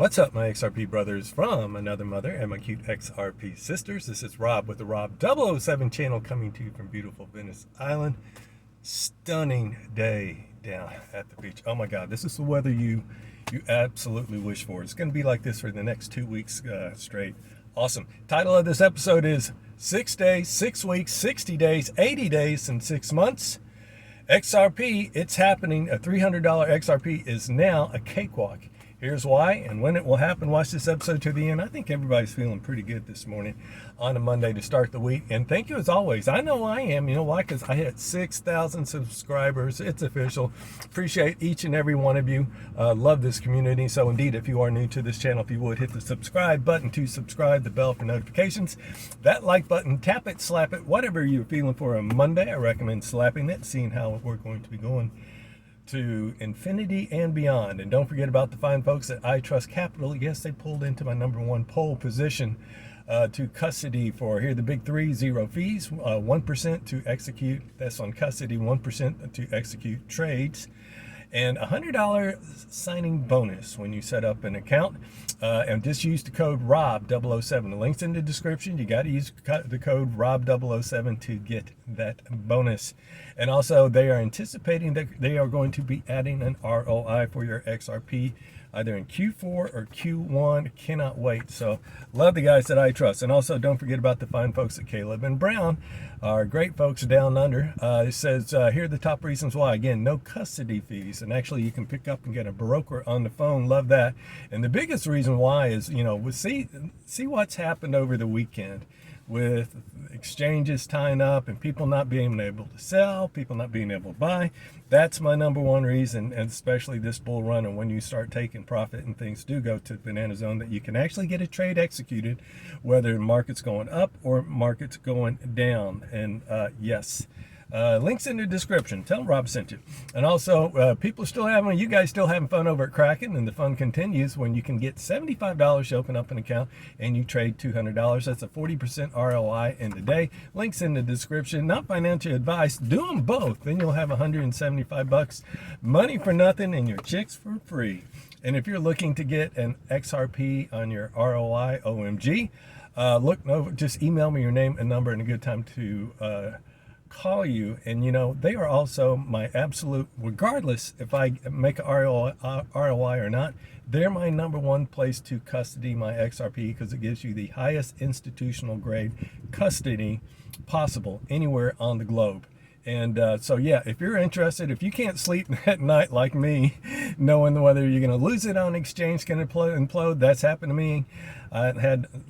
What's up, my XRP brothers from another mother and my cute XRP sisters? This is Rob with the Rob 007 channel coming to you from beautiful Venice Island. Stunning day down at the beach. Oh my God, this is the weather you absolutely wish for. It's going to be like this for the next 2 weeks straight. Awesome. Title of this episode is 6 days, 6 weeks, 60 days, 80 days, and 6 months. XRP, it's happening. A $300 XRP is now a cakewalk. Here's why and when it will happen. Watch this episode to the end. I think everybody's feeling pretty good this morning on a Monday to start the week. And thank you as always. I know I am. You know why? Because I hit 6,000 subscribers. It's official. Appreciate each and every one of you. Love this community. So indeed, if you are new to this channel, if you would hit the subscribe button to subscribe, the bell for notifications, that like button, tap it, slap it, whatever you're feeling for a Monday. I recommend slapping it, seeing how we're going to be going to infinity and beyond. And don't forget about the fine folks at iTrustCapital. Yes, they pulled into my #1 pole position to custody for, here the big three: 0 fees, 1% to execute, that's on custody, 1% to execute trades, and $100 signing bonus when you set up an account. And just use the code ROB007. The link's in the description. You got to use the code ROB007 to get that bonus. And also, they are anticipating that they are going to be adding an ROI for your XRP either in Q4 or Q1. Cannot wait. So love the guys that I trust. And also, don't forget about the fine folks at Caleb and Brown, our great folks down under. It says here are the top reasons why. Again, no custody fees, and actually you can pick up and get a broker on the phone. Love that. And the biggest reason why is, you know, we see what's happened over the weekend with exchanges tying up and people not being able to sell, people not being able to buy. That's my #1 reason, and especially this bull run. And when you start taking profit and things do go to the banana zone, that you can actually get a trade executed, whether the market's going up or market's going down. And yes, links in the description. Tell them Rob sent you. And also, people still having, you guys still having fun over at Kraken, and the fun continues when you can get $75 to open up an account and you trade $200. That's a 40% ROI in the day. Links in the description. Not financial advice. Do them both. Then you'll have $175 money for nothing and your chicks for free. And if you're looking to get an XRP on your ROI, OMG, look over, just email me your name and number and a good time to call you. And you know, they are also my absolute, regardless if I make a ROI or not, they're my #1 place to custody my XRP, because it gives you the highest institutional grade custody possible anywhere on the globe. And so yeah, if you're interested, if you can't sleep at night like me, knowing whether you're going to lose it on exchange, going to implode, that's happened to me. I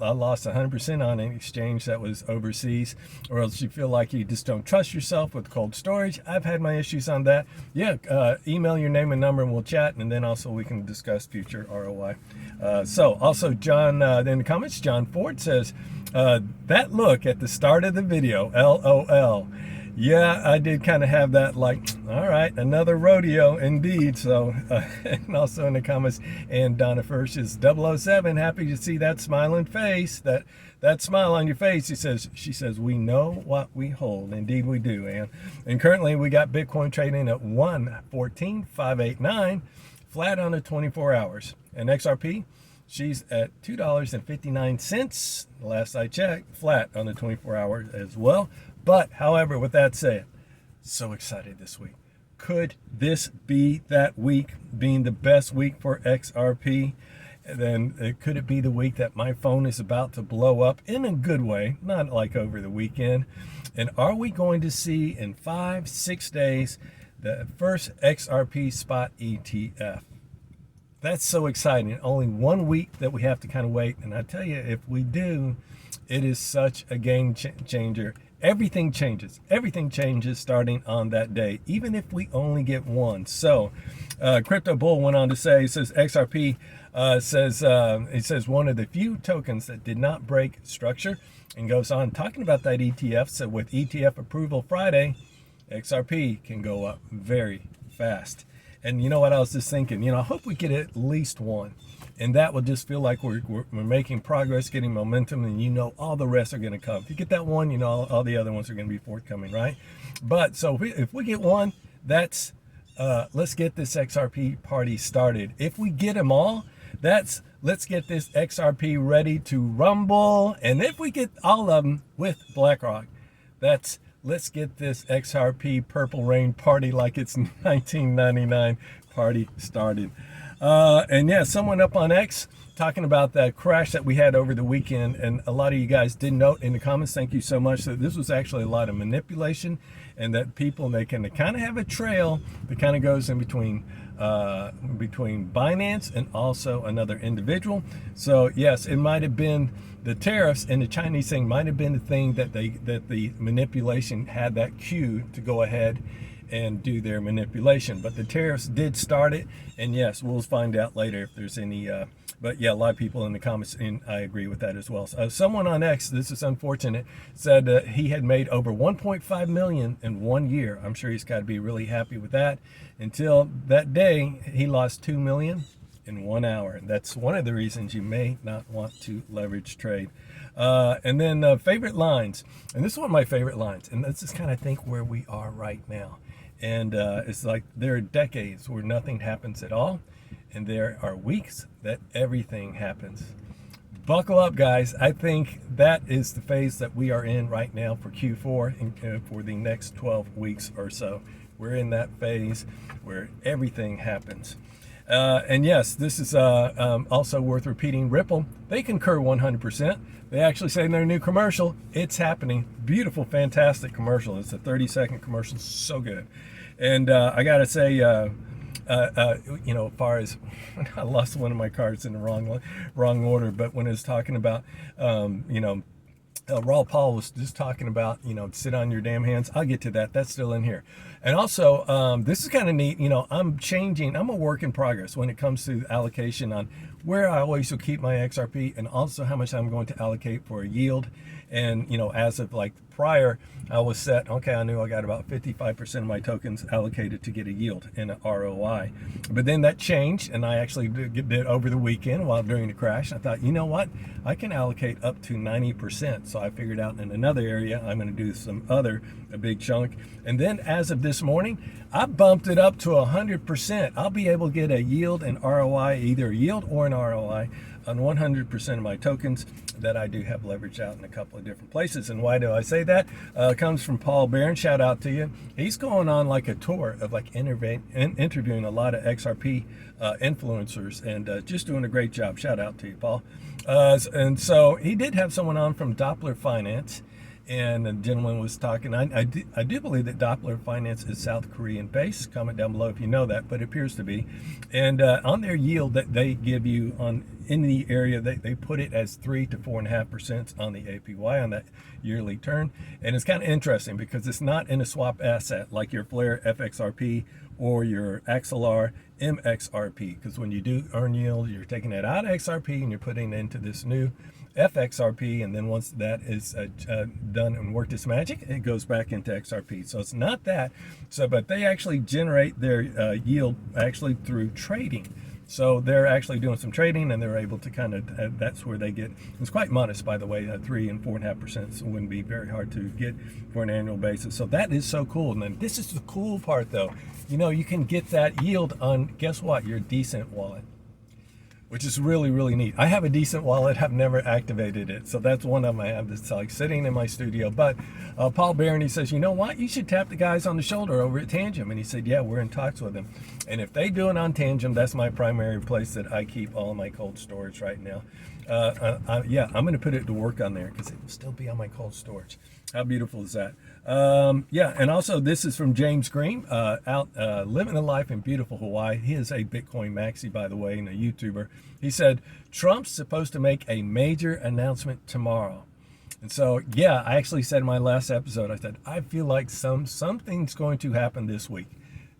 lost 100% on an exchange that was overseas, or else you feel like you just don't trust yourself with cold storage. I've had my issues on that. Yeah, email your name and number and we'll chat, and then also we can discuss future ROI. So also John, in the comments, John Ford says, that look at the start of the video, LOL. Yeah, I did kind of have that, like, all right, another rodeo indeed. So, and also in the comments, and Donna First is 007, happy to see that smiling face, that smile on your face. She says, we know what we hold. Indeed we do, and currently we got Bitcoin trading at 114,589, flat on the 24 hours. And XRP, she's at $2.59, last I checked, flat on the 24 hours as well. But, however, with that said, so excited this week. Could this be that week being the best week for XRP? And then could it be the week that my phone is about to blow up in a good way, not like over the weekend? And are we going to see in 5-6 days the first XRP spot ETF? That's so exciting. Only 1 week that we have to kind of wait. And I tell you, if we do, it is such a game changer. Everything changes. Everything changes starting on that day, even if we only get one. So, Crypto Bull went on to say, it says XRP it says one of the few tokens that did not break structure, and goes on talking about that ETF. So with ETF approval Friday, XRP can go up very fast. And you know what I was just thinking? You know, I hope we get at least one. And that will just feel like we're making progress, getting momentum, and you know all the rest are going to come. If you get that one, you know all the other ones are going to be forthcoming, right? But so if we get one, that's let's get this XRP party started. If we get them all, let's get this XRP ready to rumble. And if we get all of them with BlackRock, let's get this XRP Purple Rain party like it's 1999 party started. And yeah, someone up on X talking about that crash that we had over the weekend, and a lot of you guys did note in the comments, thank you so much, that this was actually a lot of manipulation, and that people, they can kind of have a trail that kind of goes in between Binance and also another individual. So yes, it might have been the tariffs and the Chinese thing might have been the thing that the manipulation had that cue to go ahead and do their manipulation, but the tariffs did start it. And yes, we'll find out later if there's any but yeah, a lot of people in the comments, and I agree with that as well. So someone on X, this is unfortunate, said he had made over 1.5 million in 1 year. I'm sure he's got to be really happy with that. Until that day, he lost 2 million in 1 hour. And that's one of the reasons you may not want to leverage trade. And then favorite lines, and this is one of my favorite lines, and this is kind of think where we are right now. And it's like there are decades where nothing happens at all, and there are weeks that everything happens. Buckle up, guys. I think that is the phase that we are in right now for Q4 and for the next 12 weeks or so. We're in that phase where everything happens. And yes, this is also worth repeating. Ripple, they concur 100%. They actually say in their new commercial, it's happening. Beautiful, fantastic commercial. It's a 30-second commercial, so good. And I gotta say, you know, as far as I lost one of my cards in the wrong order, but when it was talking about, you know, Raw Paul was just talking about, you know, sit on your damn hands. I'll get to that. That's still in here. And also, this is kind of neat. You know, I'm a work in progress when it comes to allocation on where I always will keep my XRP, and also how much I'm going to allocate for a yield. And, you know, as of like prior, I was set, okay, I knew I got about 55% of my tokens allocated to get a yield and an ROI. But then that changed, and I actually did over the weekend while during the crash. I thought, you know what? I can allocate up to 90%. So I figured out in another area, I'm going to do a big chunk. And then as of this morning, I bumped it up to 100%. I'll be able to get a yield and ROI, either a yield or an ROI, on 100% of my tokens that I do have leveraged out in a couple of different places. And why do I say that? Comes from Paul Barron. Shout out to you. He's going on like a tour of like interviewing a lot of XRP influencers, and just doing a great job. Shout out to you, Paul. And so he did have someone on from Doppler Finance. And the gentleman was talking, I do believe that Doppler Finance is South Korean based. Comment down below if you know that, but it appears to be. And on their yield that they give you in the area, they put it as 3 to 4.5% on the APY on that yearly turn. And it's kind of interesting because it's not in a swap asset like your Flare FXRP or your XLR MXRP. Because when you do earn yield, you're taking it out of XRP and you're putting it into this new FXRP, and then once that is done and worked its magic, it goes back into XRP. So it's not that. So, but they actually generate their yield actually through trading. So they're actually doing some trading, and they're able to kind of, that's where they get, it's quite modest, by the way, 3 and 4.5%. So it wouldn't be very hard to get for an annual basis. So that is so cool. And then this is the cool part though. You know, you can get that yield on, guess what, your decent wallet, which is really, really neat. I have a decent wallet. I've never activated it. So that's one of them I have that's like sitting in my studio. But Paul Barron, he says, you know what? You should tap the guys on the shoulder over at Tangem. And he said, yeah, we're in talks with them. And if they do it on Tangem, that's my primary place that I keep all my cold storage right now. Yeah, I'm going to put it to work on there because it will still be on my cold storage. How beautiful is that? Yeah, and also this is from James Green, out living the life in beautiful Hawaii. He is a Bitcoin maxi, by the way, and a YouTuber. He said, Trump's supposed to make a major announcement tomorrow. And so, yeah, I actually said in my last episode, I said, I feel like something's going to happen this week,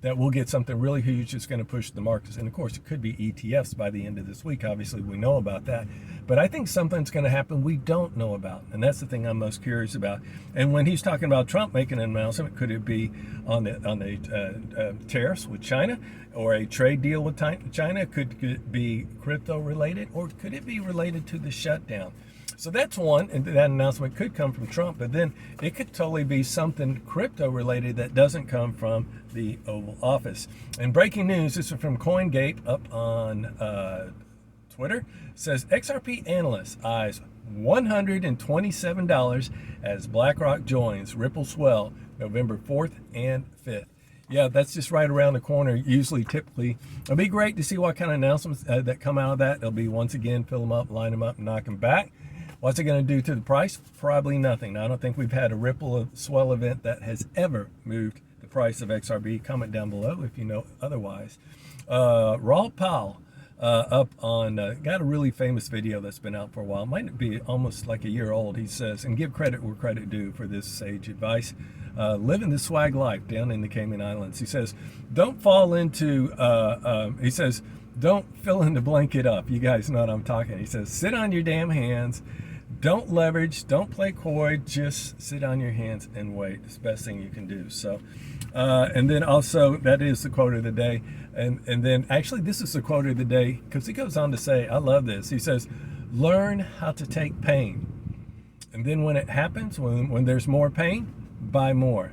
that we'll get something really huge that's going to push the markets. And of course, it could be ETFs by the end of this week. Obviously, we know about that. But I think something's going to happen we don't know about. And that's the thing I'm most curious about. And when he's talking about Trump making an announcement, could it be on the tariffs with China, or a trade deal with China? Could it be crypto related, or could it be related to the shutdown? So that's one, and that announcement could come from Trump, but then it could totally be something crypto related that doesn't come from the Oval Office. And breaking news, this is from CoinGate up on Twitter. Says XRP analyst eyes $127 as BlackRock joins Ripple swell November 4th and 5th. Yeah, that's just right around the corner. Usually, typically, it'll be great to see what kind of announcements that come out of that. It'll be, once again, fill them up, line them up, and knock them back. What's it going to do to the price? Probably nothing. Now, I don't think we've had a Ripple swell event that has ever moved the price of XRP. Comment down below if you know otherwise. Raw Powell up on, got a really famous video that's been out for a while. Might be almost like a year old. He says, and give credit where credit due for this sage advice. Living the swag life down in the Cayman Islands. He says, don't fall into, he says, don't fill in the blanket up. You guys know what I'm talking. He says, sit on your damn hands. Don't leverage. Don't play coy. Just sit on your hands and wait. It's the best thing you can do. So, and then also, that is the quote of the day. And then, actually, this is the quote of the day because he goes on to say, I love this. He says, learn how to take pain. And then when it happens, when there's more pain, buy more.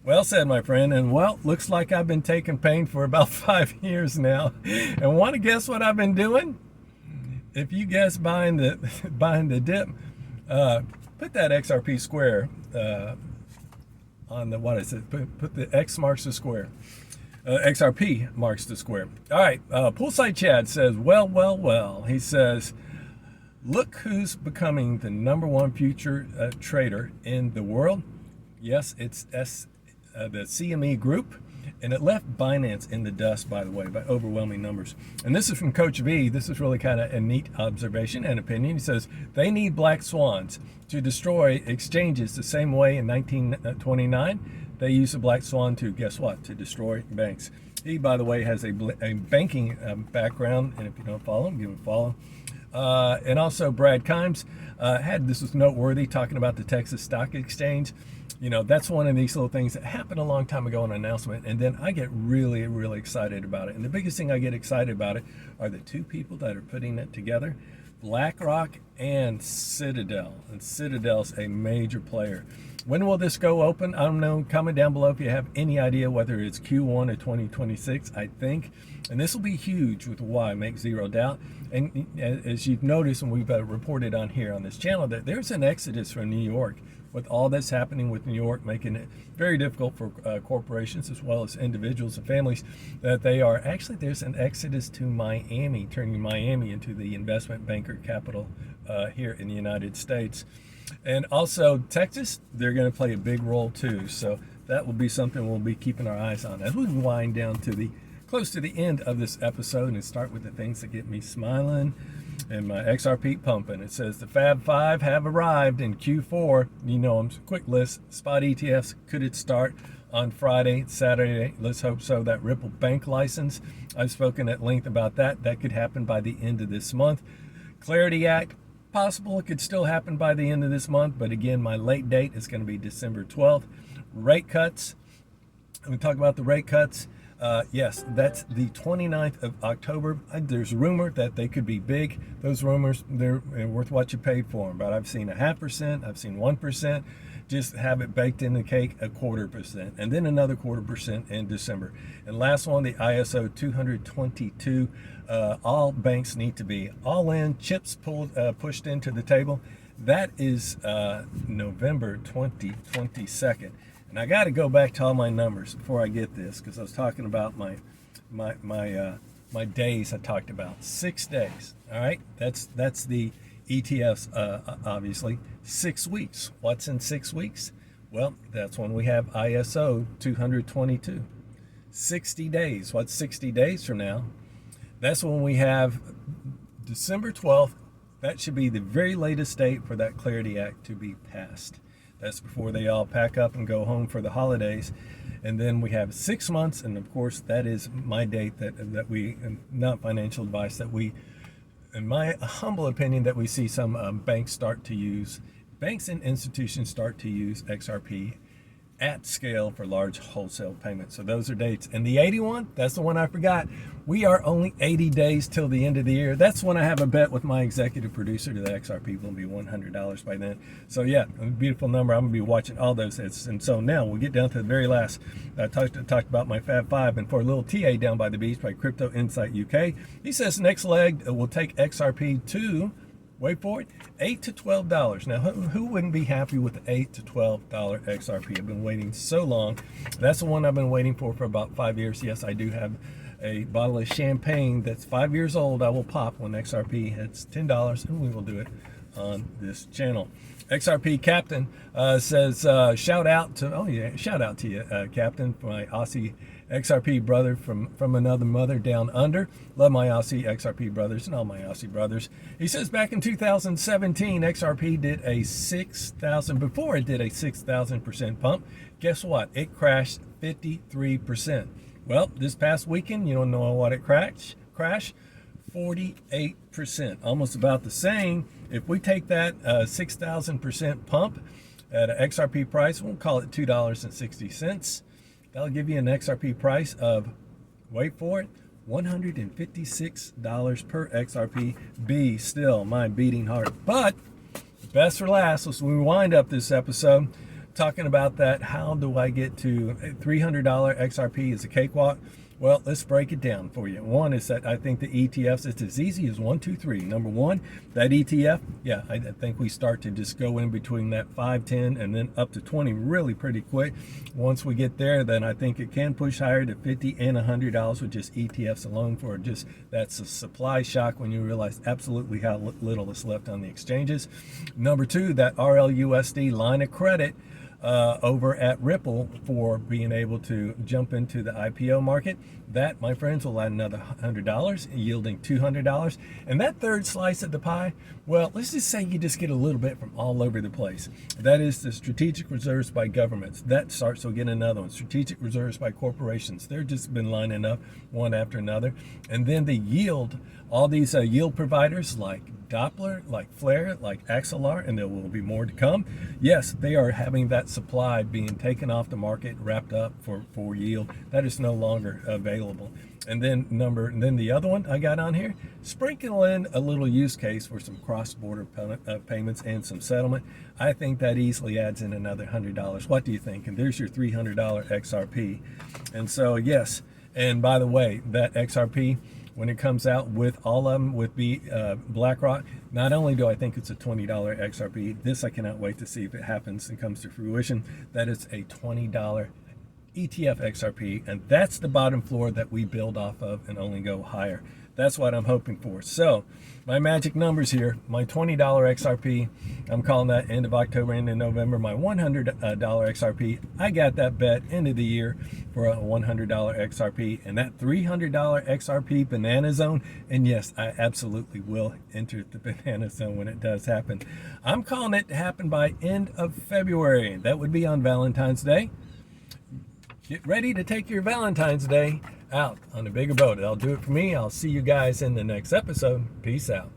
Well said, my friend. And well, looks like I've been taking pain for about 5 years now. And want to guess what I've been doing? If you guess buying the dip, put that XRP square on the, what is it? Put the X marks the square. XRP marks the square. All right. Poolside Chad says, well. He says, look who's becoming the #1 future trader in the world. Yes, it's the CME Group, and it left Binance in the dust, by the way, by overwhelming numbers. And this is from Coach V. This is really kind of a neat observation and opinion. He says, they need black swans to destroy exchanges the same way in 1929. They used the black swan to, guess what, to destroy banks. He, by the way, has a banking background, and if you don't follow him, give him a follow. And also Brad Kimes this was noteworthy, talking about the Texas Stock Exchange. You know, that's one of these little things that happened a long time ago, an announcement, and then I get really, really excited about it. And the biggest thing I get excited about it are the two people that are putting it together, BlackRock and Citadel. And Citadel's a major player. When will this go open? I don't know. Comment down below if you have any idea whether it's Q1 of 2026, I think. And this will be huge with Y, make zero doubt. And as you've noticed, and we've reported on here on this channel, that there's an exodus from New York. With all that's happening with New York, making it very difficult for corporations as well as individuals and families, that they are actually, there's an exodus to Miami, turning Miami into the investment banker capital here in the United States. And also Texas, they're going to play a big role too. So that will be something we'll be keeping our eyes on as we wind down to close to the end of this episode and start with the things that get me smiling and my XRP pumping. It says the Fab Five have arrived in Q4. You know them, quick list. Spot ETFs, could it start on Friday, Saturday? Let's hope so. That Ripple bank license, I've spoken at length about that. That could happen by the end of this month. Clarity Act, possible. It could still happen by the end of this month. But again, my late date is going to be December 12th. Rate cuts. We talk about the rate cuts. Yes, that's the 29th of October. There's rumor that they could be big. Those rumors, they're worth what you paid for them. But I've seen 0.5%, I've seen 1%. Just have it baked in the cake, 0.25%, and then another 0.25% in December. And last one, the ISO 222. All banks need to be all in, chips pushed into the table. That is November 2022. And I got to go back to all my numbers before I get this, because I was talking about my days. I talked about 6 days. All right, that's the ETFs, obviously. 6 weeks. What's in 6 weeks? Well, that's when we have ISO 222. 60 days. What's 60 days from now? That's when we have December 12th. That should be the very latest date for that Clarity Act to be passed. That's before they all pack up and go home for the holidays. And then we have 6 months, and of course that is my date that we, not financial advice, that we, in my humble opinion, that we see some banks and institutions start to use XRP at scale for large wholesale payments. So those are dates. And the 81, that's the one I forgot. We are only 80 days till the end of the year. That's when I have a bet with my executive producer to the XRP will be $100 by then. So yeah, a beautiful number. I'm gonna be watching all those hits. And so now we'll get down to the very last. I talked about my Fab Five, and for a little TA down by the beach by Crypto Insight UK. He says next leg will take XRP to, wait for it, $8 to $12. Now, who wouldn't be happy with the $8 to $12 XRP? I've been waiting so long. That's the one I've been waiting for about 5 years. Yes, I do have a bottle of champagne that's 5 years old. I will pop when XRP hits $10, and we will do it on this channel. XRP Captain says, shout out to you, Captain, for my Aussie XRP brother from another mother down under. Love my Aussie XRP brothers and all my Aussie brothers. He says back in 2017, XRP did a 6,000, before it did a 6,000% pump. Guess what? It crashed 53%. Well, this past weekend, you don't know what it crashed? 48%, almost about the same. If we take that 6,000% pump at an XRP price, we'll call it $2.60. That'll give you an XRP price of, wait for it, $156 per XRP. B, still my beating heart. But best for last, let's wind up this episode talking about that. How do I get to $300 XRP is a cakewalk? Well, let's break it down for you. One is that I think the ETFs, it's as easy as 1, 2, 3. Number one, that ETF, yeah, I think we start to just go in between that 5, 10, and then up to 20 really pretty quick. Once we get there, then I think it can push higher to $50 and $100 with just ETFs alone. For just, that's a supply shock when you realize absolutely how little is left on the exchanges. Number two, that RLUSD line of credit over at Ripple for being able to jump into the IPO market. That, my friends, will add another $100, yielding $200. And that third slice of the pie, well, let's just say you just get a little bit from all over the place. That is the strategic reserves by governments. That starts, so get another one. Strategic reserves by corporations. They're just been lining up one after another. And then the yield, all these yield providers like Doppler, like Flare, like Axelar, and there will be more to come. Yes, they are having that supply being taken off the market, wrapped up for yield. That is no longer available. And then the other one I got on here, sprinkle in a little use case for some cross-border payments and some settlement. I think that easily adds in another $100. What do you think? And there's your $300 XRP. And so, yes, and by the way, that XRP, when it comes out with all of them, with BlackRock, not only do I think it's a $20 XRP, this I cannot wait to see if it happens and comes to fruition. That is a $20 ETF XRP, and that's the bottom floor that we build off of and only go higher. That's what I'm hoping for. So my magic numbers here, my $20 XRP, I'm calling that end of October, end of November. My $100 XRP, I got that bet end of the year for a $100 XRP, and that $300 XRP banana zone. And yes, I absolutely will enter the banana zone when it does happen. I'm calling it to happen by end of February. That would be on Valentine's Day. Get ready to take your Valentine's Day out on a bigger boat. That'll do it for me. I'll see you guys in the next episode. Peace out.